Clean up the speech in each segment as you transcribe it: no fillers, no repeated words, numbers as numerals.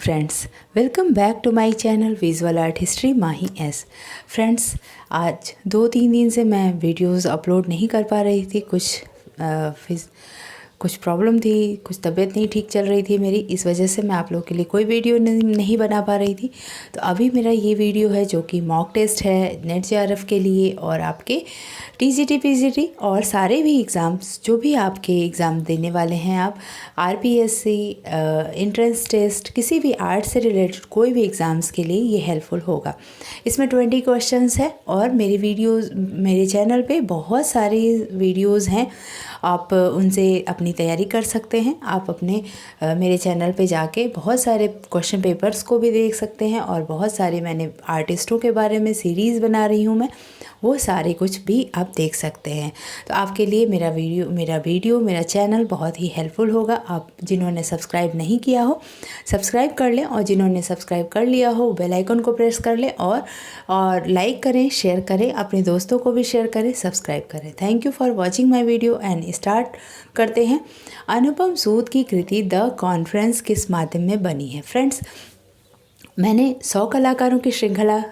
Friends, welcome back to my channel visual art history Mahi S. Friends, आज 2-3 दिन से मैं वीडियोस अपलोड नहीं कर पा रही थी। कुछ प्रॉब्लम थी, कुछ तबीयत नहीं ठीक चल रही थी मेरी, इस वजह से मैं आप लोगों के लिए कोई वीडियो नहीं बना पा रही थी। तो अभी मेरा ये वीडियो है जो कि मॉक टेस्ट है नेट जेआरएफ के लिए और आपके टीजीटी पीजीटी और सारे भी एग्ज़ाम्स जो भी आपके एग्ज़ाम देने वाले हैं आप, आरपीएससी, एंट्रेंस टेस्ट, किसी भी आर्ट से रिलेटेड कोई भी एग्ज़ाम्स के लिए ये हेल्पफुल होगा। इसमें 20 क्वेश्चंस है और मेरे चैनल पे बहुत सारी वीडियोज़ हैं, आप उनसे अपनी तैयारी कर सकते हैं। आप अपने मेरे चैनल पे जाके बहुत सारे क्वेश्चन पेपर्स को भी देख सकते हैं और बहुत सारे मैंने आर्टिस्टों के बारे में सीरीज़ बना रही हूँ मैं, वो सारे कुछ भी आप देख सकते हैं। तो आपके लिए मेरा चैनल बहुत ही हेल्पफुल होगा। आप जिन्होंने सब्सक्राइब नहीं किया हो सब्सक्राइब कर लें और जिन्होंने सब्सक्राइब कर लिया हो बेल आइकन को प्रेस कर लें और लाइक करें, शेयर करें, अपने दोस्तों को भी शेयर करें, सब्सक्राइब करें। Thank you for watching my video and start करते हैं। अनुपम सूद की कृति द कॉन्फ्रेंस किस माध्यम में बनी है? फ्रेंड्स, मैंने 100 कलाकारों की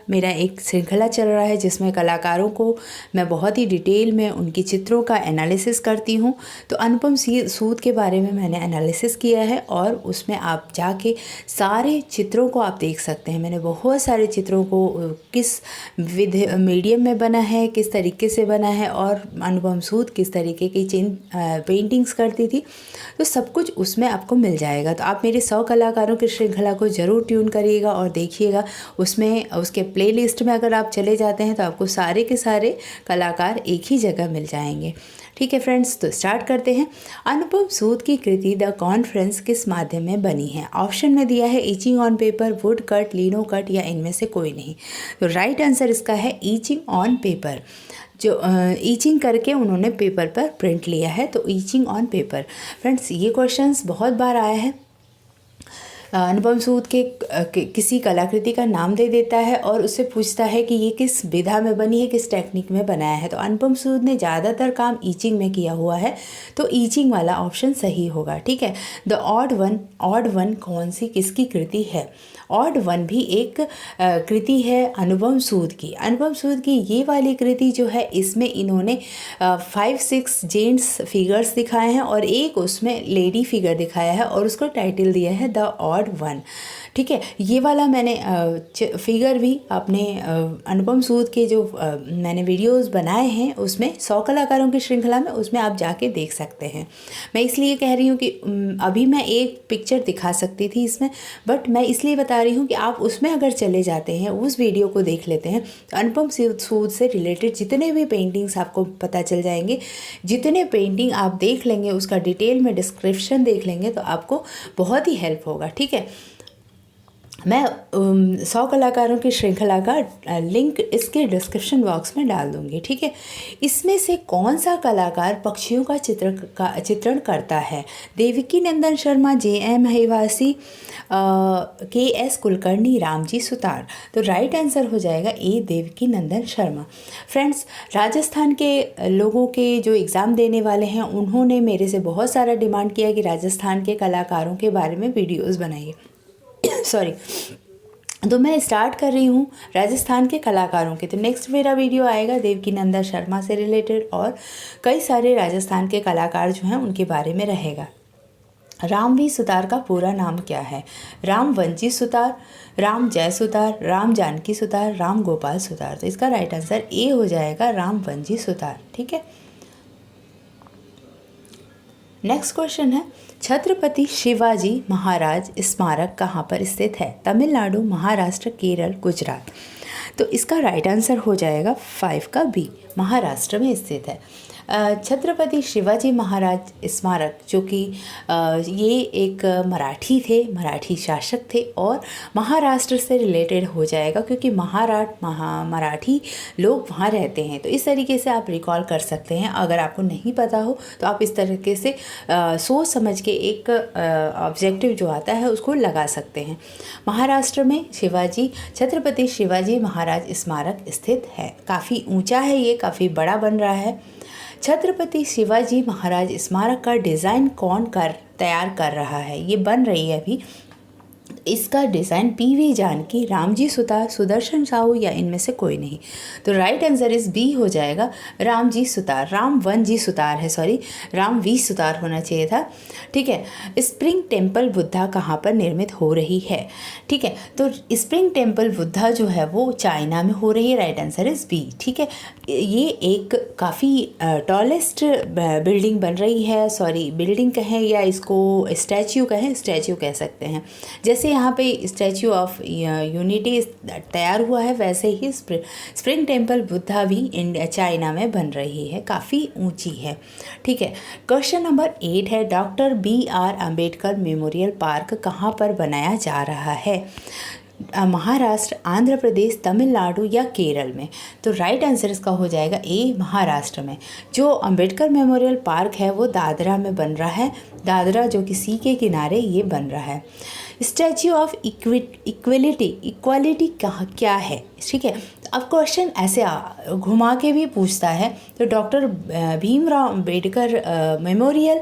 मेरा एक श्रृंखला चल रहा है जिसमें कलाकारों को मैं बहुत ही डिटेल में उनकी चित्रों का एनालिसिस करती हूँ। तो अनुपम सूद के बारे में मैंने एनालिसिस किया है और उसमें आप जाके सारे चित्रों को आप देख सकते हैं। मैंने बहुत सारे चित्रों को किस मीडियम में बना है, किस तरीके से बना है और अनुपम सूद किस तरीके की पेंटिंग्स करती थी, तो सब कुछ उसमें आपको मिल जाएगा। तो आप मेरे 100 कलाकारों की श्रृंखला को ज़रूर ट्यून करिएगा और देखिएगा। उसमें उसके प्लेलिस्ट में अगर आप चले जाते हैं तो आपको सारे के सारे कलाकार एक ही जगह मिल जाएंगे। ठीक है फ्रेंड्स, तो स्टार्ट करते हैं। अनुपम सूद की कृति द कॉन्फ्रेंस किस माध्यम में बनी है? ऑप्शन में दिया है itching on paper, would cut, लिनो cut या इनमें से कोई नहीं। तो राइट आंसर इसका है ईचिंग ऑन पेपर। जो ईचिंग करके उन्होंने पेपर पर प्रिंट लिया है, तो ईचिंग ऑन पेपर। फ्रेंड्स, ये क्वेश्चंस बहुत बार आया है। अनुपम सूद के किसी कलाकृति का नाम दे देता है और उससे पूछता है कि ये किस विधा में बनी है, किस टेक्निक में बनाया है। तो अनुपम सूद ने ज़्यादातर काम ईचिंग में किया हुआ है, तो ईचिंग वाला ऑप्शन सही होगा। ठीक है। द ऑड वन कौन सी किसकी कृति है? ऑड वन भी एक कृति है अनुपम सूद की। अनुपम सूद की ये वाली कृति जो है, इसमें इन्होंने 5-6 जेंट्स फिगर्स दिखाए हैं और एक उसमें लेडी फिगर दिखाया है और उसको टाइटल दिया है द ऑड वन। ठीक है। ये वाला मैंने फिगर भी अपने अनुपम सूद के जो मैंने वीडियोस बनाए हैं उसमें 100 कलाकारों की श्रृंखला में, उसमें आप जाके देख सकते हैं। मैं इसलिए कह रही हूँ कि अभी मैं एक पिक्चर दिखा सकती थी इसमें, बट मैं इसलिए बता रही हूँ कि आप उसमें अगर चले जाते हैं, उस वीडियो को देख लेते हैं, तो अनुपम सूद से रिलेटेड जितने भी पेंटिंग्स आपको पता चल जाएंगे। जितने पेंटिंग आप देख लेंगे, उसका डिटेल में डिस्क्रिप्शन देख लेंगे, तो आपको बहुत ही हेल्प होगा। ठीक है। मैं 100 कलाकारों की श्रृंखला का लिंक इसके डिस्क्रिप्शन बॉक्स में डाल दूंगी। ठीक है। इसमें से कौन सा कलाकार पक्षियों का चित्रण करता है? देवकी नंदन शर्मा, JM महिवासी, KS कुलकर्णी, रामजी सुतार। तो राइट आंसर हो जाएगा ए, देवकी नंदन शर्मा। फ्रेंड्स, राजस्थान के लोगों के जो एग्ज़ाम देने वाले हैं, उन्होंने मेरे से बहुत सारा डिमांड किया कि राजस्थान के कलाकारों के बारे में वीडियोज़ बनाइए। सॉरी। तो मैं स्टार्ट कर रही हूँ राजस्थान के कलाकारों के। तो नेक्स्ट मेरा वीडियो आएगा देवकी नंदन शर्मा से रिलेटेड और कई सारे राजस्थान के कलाकार जो हैं उनके बारे में रहेगा। रामवी सुतार का पूरा नाम क्या है? राम वंजी सुतार, राम जय सुतार, राम जानकी सुतार, राम गोपाल सुतार। तो इसका राइट आंसर ए हो जाएगा, राम वंजी सुतार। ठीक है। नेक्स्ट क्वेश्चन है, छत्रपति शिवाजी महाराज स्मारक कहाँ पर स्थित है? तमिलनाडु, महाराष्ट्र, केरल, गुजरात। तो इसका राइट आंसर हो जाएगा 5 का बी, महाराष्ट्र में स्थित है। छत्रपति शिवाजी महाराज स्मारक जो कि ये एक मराठी शासक थे और महाराष्ट्र से रिलेटेड हो जाएगा क्योंकि मराठी लोग वहाँ रहते हैं। तो इस तरीके से आप रिकॉल कर सकते हैं। अगर आपको नहीं पता हो तो आप इस तरीके से सोच समझ के एक ऑब्जेक्टिव जो आता है उसको लगा सकते हैं। महाराष्ट्र में छत्रपति शिवाजी महाराज स्मारक स्थित है। काफ़ी ऊंचा है, ये काफ़ी बड़ा बन रहा है। छत्रपति शिवाजी महाराज स्मारक का डिज़ाइन कौन तैयार कर रहा है? ये बन रही है अभी। इसका डिज़ाइन पीवी जानकी, रामजी सुतार, सुदर्शन साहू या इनमें से कोई नहीं। तो राइट आंसर इस बी हो जाएगा, रामजी सुतार। राम वन जी सुतार है, सॉरी राम वी सुतार होना चाहिए था। ठीक है, स्प्रिंग टेम्पल बुद्धा कहाँ पर निर्मित हो रही है? ठीक है, तो स्प्रिंग टेम्पल बुद्धा जो है वो चाइना में हो रही है। Right answer is B. ठीक है, ये एक काफ़ी टॉलेस्ट बिल्डिंग बन रही है, सॉरी बिल्डिंग कहें या इसको स्टैच्यू कहें, स्टैच्यू कह सकते हैं। जैसे यहाँ पे स्टैच्यू ऑफ यूनिटी तैयार हुआ है, वैसे ही स्प्रिंग टेम्पल बुद्धा भी इंडिया चाइना में बन रही है, काफ़ी ऊंची है। ठीक है, क्वेश्चन नंबर 8 है, doctor BR Ambedkar memorial park कहाँ पर बनाया जा रहा है? महाराष्ट्र, आंध्र प्रदेश, तमिलनाडु या केरल में? तो राइट आंसर इसका हो जाएगा ए, महाराष्ट्र में। जो अम्बेडकर मेमोरियल पार्क है वो दादरा में बन रहा है, दादरा जो कि सी के किनारे ये बन रहा है। स्टैच्यू ऑफ इक्वालिटी क्या है? ठीक है, अब क्वेश्चन ऐसे घुमा के भी पूछता है। तो डॉक्टर भीमराव अंबेडकर मेमोरियल,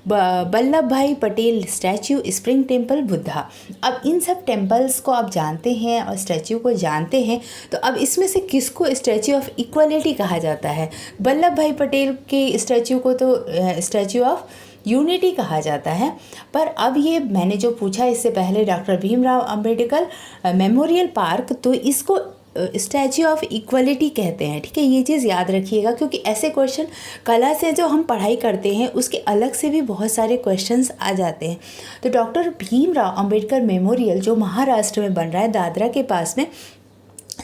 वल्लभ भाई Patel statue, spring temple, Buddha. अब इन सब टेम्पल्स को आप जानते हैं और स्टैच्यू को जानते हैं, तो अब इसमें से किसको स्टैच्यू ऑफ इक्वालिटी कहा जाता है? वल्लभ भाई पटेल के स्टैच्यू को तो स्टैच्यू ऑफ यूनिटी कहा जाता है। पर अब ये मैंने जो पूछा इससे पहले doctor Bhimrao Ambedkar memorial park, तो इसको स्टैच्यू ऑफ इक्वलिटी कहते हैं। ठीक है, ये चीज़ याद रखिएगा, क्योंकि ऐसे क्वेश्चन कला से जो हम पढ़ाई करते हैं उसके अलग से भी बहुत सारे क्वेश्चंस आ जाते हैं। तो डॉक्टर भीमराव अंबेडकर मेमोरियल जो महाराष्ट्र में बन रहा है, दादरा के पास में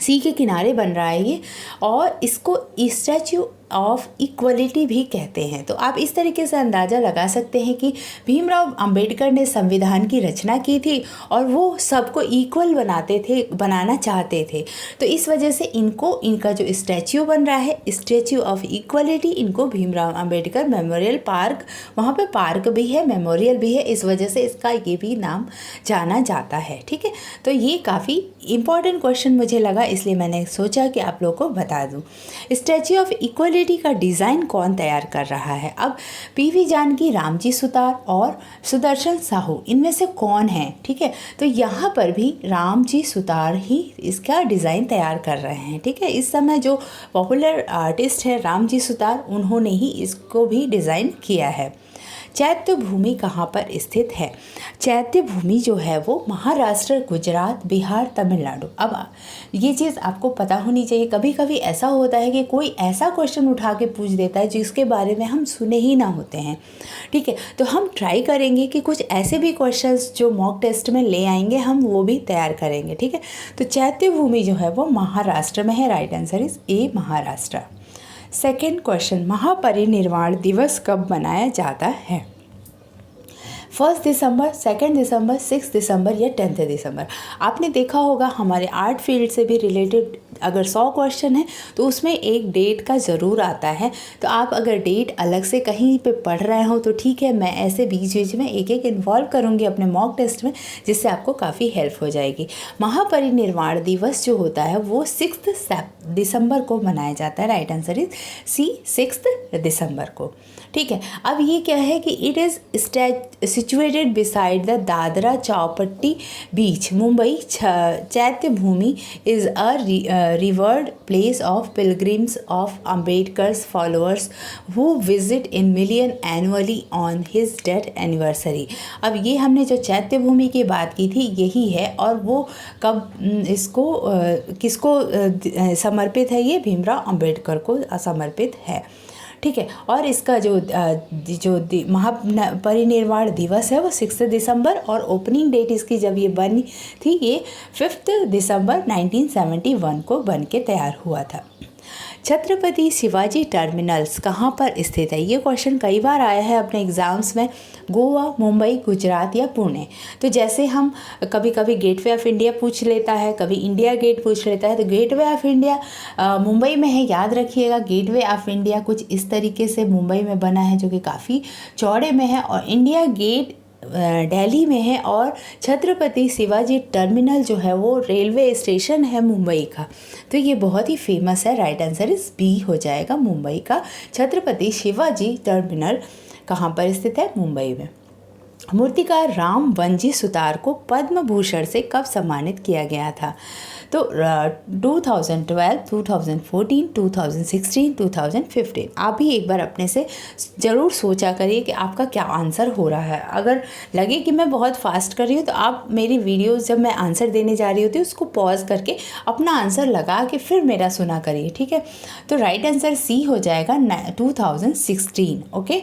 सी के किनारे बन रहा है ये, और इसको स्टैच्यू ऑफ इक्वलिटी भी कहते हैं। तो आप इस तरीके से अंदाज़ा लगा सकते हैं कि भीमराव अंबेडकर ने संविधान की रचना की थी और वो सबको इक्वल बनाना चाहते थे। तो इस वजह से इनका जो स्टैच्यू बन रहा है, स्टैच्यू ऑफ इक्वलिटी, इनको भीमराव अंबेडकर मेमोरियल पार्क, वहाँ पे पार्क भी है, मेमोरियल भी है, इस वजह से इसका ये भी नाम जाना जाता है। ठीक है, तो ये काफ़ी इम्पॉर्टेंट क्वेश्चन मुझे लगा, इसलिए मैंने सोचा कि आप लोग को बता दूँ। स्टैच्यू ऑफ इक्वलिटी का डिज़ाइन कौन तैयार कर रहा है? अब पीवी जानकी, रामजी सुतार और सुदर्शन साहू, इनमें से कौन है? ठीक है, तो यहाँ पर भी रामजी सुतार ही इसका डिज़ाइन तैयार कर रहे हैं। ठीक है, इस समय जो पॉपुलर आर्टिस्ट है रामजी सुतार, उन्होंने ही इसको भी डिज़ाइन किया है। चैत्य भूमि कहाँ पर स्थित है? चैत्य भूमि जो है वो महाराष्ट्र, गुजरात, बिहार, तमिलनाडु। अब ये चीज़ आपको पता होनी चाहिए। कभी कभी ऐसा होता है कि कोई ऐसा क्वेश्चन उठा के पूछ देता है जिसके बारे में हम सुने ही ना होते हैं। ठीक है, तो हम ट्राई करेंगे कि कुछ ऐसे भी क्वेश्चंस जो मॉक टेस्ट में ले आएंगे हम वो भी तैयार करेंगे। ठीक है, तो चैत्य भूमि जो है वो महाराष्ट्र में है। Right answer is A, Maharashtra. Second question, Mahaparinirvan Diwas कब मनाया जाता है? 1 दिसंबर, 2 दिसंबर, 6 दिसंबर या 10 दिसंबर? आपने देखा होगा हमारे आर्ट फील्ड से भी रिलेटेड अगर 100 क्वेश्चन है तो उसमें एक डेट का ज़रूर आता है। तो आप अगर डेट अलग से कहीं पे पढ़ रहे हो तो ठीक है, मैं ऐसे बीच बीच में एक एक इन्वॉल्व करूँगी अपने मॉक टेस्ट में, जिससे आपको काफ़ी हेल्प हो जाएगी। महापरिनिर्वाण दिवस जो होता है वो 6 दिसंबर को मनाया जाता है। राइट आंसर इज सी, 6 दिसंबर को। ठीक है, अब ये क्या है कि it is situated beside the Dadar Chowpatty beach, Mumbai. Chaitya Bhoomi is a revered place of pilgrims of Ambedkar's followers who visit in million annually on his death anniversary. अब ये हमने जो चैत्य भूमि की बात की थी यही है, और वो कब इसको किसको समर्पित है? ये भीमराव अंबेडकर को समर्पित है। ठीक है, और इसका जो महापरिनिर्वाण दिवस है वो 6 दिसंबर, और ओपनिंग डेट इसकी जब ये बनी थी ये 5 दिसंबर 1971 को बन के तैयार हुआ था। छत्रपति शिवाजी टर्मिनल्स कहाँ पर स्थित है? ये क्वेश्चन कई बार आया है अपने एग्ज़ाम्स में। गोवा, मुंबई, गुजरात या पुणे? तो जैसे हम कभी कभी गेटवे ऑफ इंडिया पूछ लेता है, कभी इंडिया गेट पूछ लेता है, तो गेटवे ऑफ इंडिया मुंबई में है, याद रखिएगा। गेटवे ऑफ इंडिया कुछ इस तरीके से मुंबई में बना है जो कि काफ़ी चौड़े में है, और इंडिया गेट दिल्ली में है, और छत्रपति शिवाजी टर्मिनल जो है वो रेलवे स्टेशन है मुंबई का। तो ये बहुत ही फेमस है। राइट आंसर इस बी हो जाएगा, मुंबई का छत्रपति शिवाजी टर्मिनल कहाँ पर स्थित है? मुंबई में। मूर्तिकार राम वनजी सुतार को पद्म भूषण से कब सम्मानित किया गया था? तो 2012, 2014, 2016, 2015। आप भी एक बार अपने से ज़रूर सोचा करिए कि आपका क्या आंसर हो रहा है। अगर लगे कि मैं बहुत फास्ट कर रही हूँ तो आप मेरी वीडियोस जब मैं आंसर देने जा रही होती हूँ उसको पॉज करके अपना आंसर लगा के फिर मेरा सुना करिए, ठीक है। तो राइट आंसर सी हो जाएगा 2016। ओके,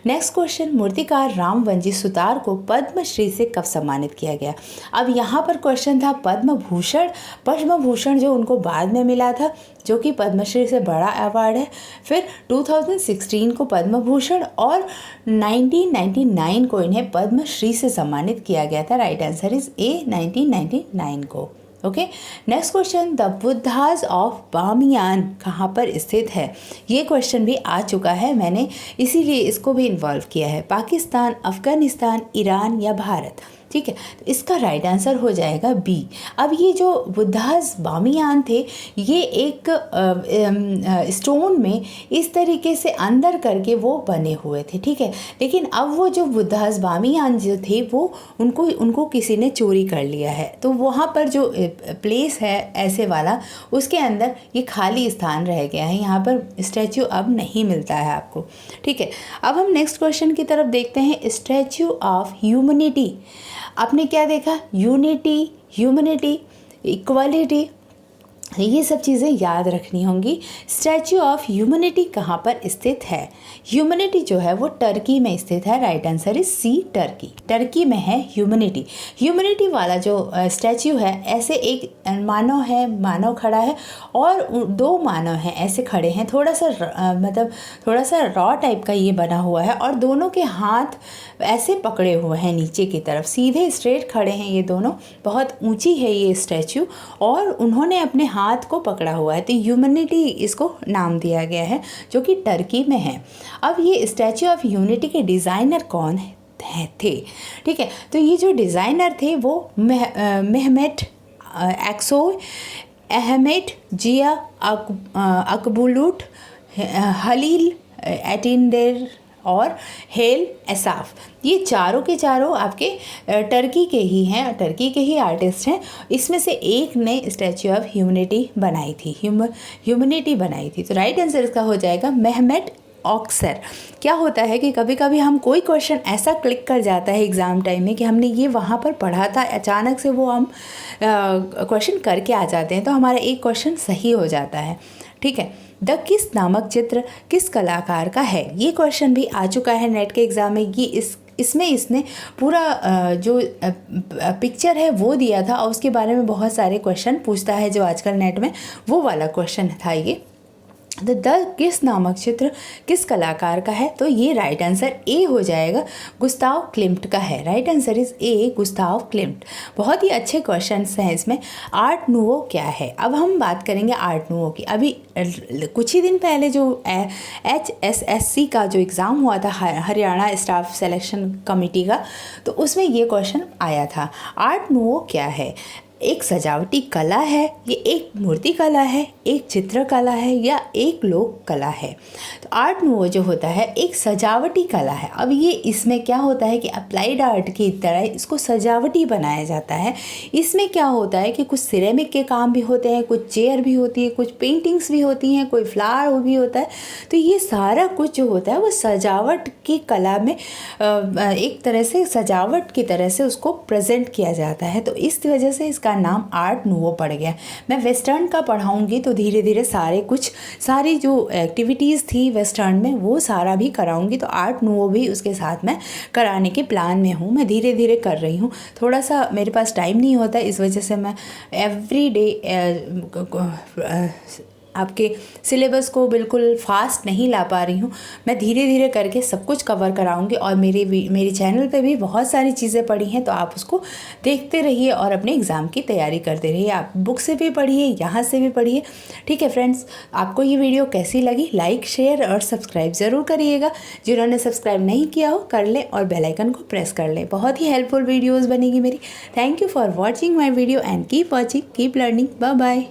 नेक्स्ट क्वेश्चन, मूर्तिकार राम वनजी सुतार को पद्मश्री से कब सम्मानित किया गया? अब यहाँ पर क्वेश्चन था पद्म भूषण। पद्म भूषण जो उनको बाद में मिला था, जो कि पद्मश्री से बड़ा अवार्ड है। फिर 2016 को पद्म भूषण और 1999 को इन्हें पद्मश्री से सम्मानित किया गया था। राइट आंसर इज ए, 1999 को। Okay, next question, the Buddha's of Bamiyan कहाँ पर स्थित है? ये क्वेश्चन भी आ चुका है, मैंने इसीलिए इसको भी इन्वॉल्व किया है। पाकिस्तान, अफ़गानिस्तान, ईरान या भारत? ठीक है, तो इसका राइट आंसर हो जाएगा बी। अब ये जो बुद्धाज बामियान थे, ये एक स्टोन में इस तरीके से अंदर करके वो बने हुए थे, ठीक है। लेकिन अब वो जो बुद्धाज बामियान जो थे वो उनको किसी ने चोरी कर लिया है। तो वहाँ पर जो प्लेस है ऐसे वाला, उसके अंदर ये खाली स्थान रह गया है। यहाँ पर स्टैचू अब नहीं मिलता है आपको, ठीक है। अब हम नेक्स्ट क्वेश्चन की तरफ देखते हैं। स्टैचू ऑफ ह्यूमनिटी, आपने क्या देखा? यूनिटी, ह्यूमनिटी, इक्वालिटी, ये सब चीज़ें याद रखनी होंगी। स्टैचू ऑफ ह्यूमनिटी कहाँ पर स्थित है? ह्यूमनिटी जो है वो टर्की में स्थित है। Right answer is C, Turkey. Turkey में है ह्यूमनिटी। ह्यूमनिटी वाला जो स्टैचू है, ऐसे एक मानव है, मानव खड़ा है और दो मानव हैं ऐसे खड़े हैं। थोड़ा सा रॉ टाइप का ये बना हुआ है और दोनों के हाथ ऐसे पकड़े हुए हैं नीचे की तरफ, सीधे स्ट्रेट खड़े हैं ये दोनों। बहुत ऊंची है ये स्टैचू और उन्होंने अपने हाथ को पकड़ा हुआ है, तो ह्यूमनिटी इसको नाम दिया गया है, जो कि टर्की में है। अब ये स्टैचू ऑफ यूनिटी के डिज़ाइनर कौन थे? ठीक है, तो ये जो डिज़ाइनर थे वो मेहमेट एक्सो, अहमेद जिया अकबुलूट, हलील एटिंडेर और हेल एसाफ, ये चारों के चारों आपके टर्की के ही हैं, टर्की के ही आर्टिस्ट हैं। इसमें से एक ने स्टैचू ऑफ ह्यूमनिटी बनाई थी, ह्यूमनिटी बनाई थी। तो राइट आंसर इसका हो जाएगा मेहमेट ऑक्सर। क्या होता है कि कभी कभी हम कोई क्वेश्चन ऐसा क्लिक कर जाता है एग्ज़ाम टाइम में कि हमने ये वहाँ पर पढ़ा था, अचानक से वो हम क्वेश्चन करके आ जाते हैं, तो हमारा एक क्वेश्चन सही हो जाता है, ठीक है। द किस नामक चित्र किस कलाकार का है? ये क्वेश्चन भी आ चुका है नेट के एग्ज़ाम में। ये इसमें इसने पूरा जो पिक्चर है वो दिया था और उसके बारे में बहुत सारे क्वेश्चन पूछता है जो आजकल नेट में, वो वाला क्वेश्चन था ये। द किस नामक चित्र किस कलाकार का है? तो ये राइट आंसर ए हो जाएगा, गुस्ताव क्लिम्ट का है। Right answer is A, Gustav Klimt. बहुत ही अच्छे क्वेश्चंस हैं इसमें। आर्ट नूवो क्या है? अब हम बात करेंगे आर्ट नूवो की। अभी कुछ ही दिन पहले जो HSSC का जो एग्ज़ाम हुआ था, हरियाणा स्टाफ सिलेक्शन कमेटी का, तो उसमें ये क्वेश्चन आया था, आर्ट नूवो क्या है? एक सजावटी कला है, ये एक मूर्ति कला है, एक चित्रकला है या एक लोक कला है? तो आर्ट नूवो जो होता है एक सजावटी कला है। अब ये इसमें क्या होता है कि अप्लाइड आर्ट की तरह इसको सजावटी बनाया जाता है। इसमें क्या होता है कि कुछ सिरेमिक के काम भी होते हैं, कुछ चेयर भी होती है, कुछ पेंटिंग्स भी होती हैं, कोई फ्लावर भी होता है। तो ये सारा कुछ जो होता है वो सजावट की कला में एक तरह से सजावट की तरह से उसको प्रेजेंट किया जाता है। तो इस वजह से इसका नाम आर्ट नूवो पड़ गया। मैं वेस्टर्न का पढ़ाऊंगी तो धीरे धीरे सारी जो एक्टिविटीज़ थी वेस्टर्न में वो सारा भी कराऊंगी, तो आर्ट नूवो भी उसके साथ मैं कराने के प्लान में हूँ। मैं धीरे धीरे कर रही हूँ, थोड़ा सा मेरे पास टाइम नहीं होता, इस वजह से मैं एवरी डे आपके सिलेबस को बिल्कुल फास्ट नहीं ला पा रही हूँ। मैं धीरे धीरे करके सब कुछ कवर कराऊंगी और मेरे चैनल पे भी बहुत सारी चीज़ें पड़ी हैं, तो आप उसको देखते रहिए और अपने एग्ज़ाम की तैयारी करते रहिए। आप बुक से भी पढ़िए, यहाँ से भी पढ़िए, ठीक है फ्रेंड्स। आपको ये वीडियो कैसी लगी? लाइक, शेयर और सब्सक्राइब ज़रूर करिएगा। जिन्होंने सब्सक्राइब नहीं किया हो कर लें और बेल आइकन को प्रेस कर लें। बहुत ही हेल्पफुल वीडियोज़ बनेगी मेरी। Thank you for watching my video and keep watching, keep learning. Bye bye.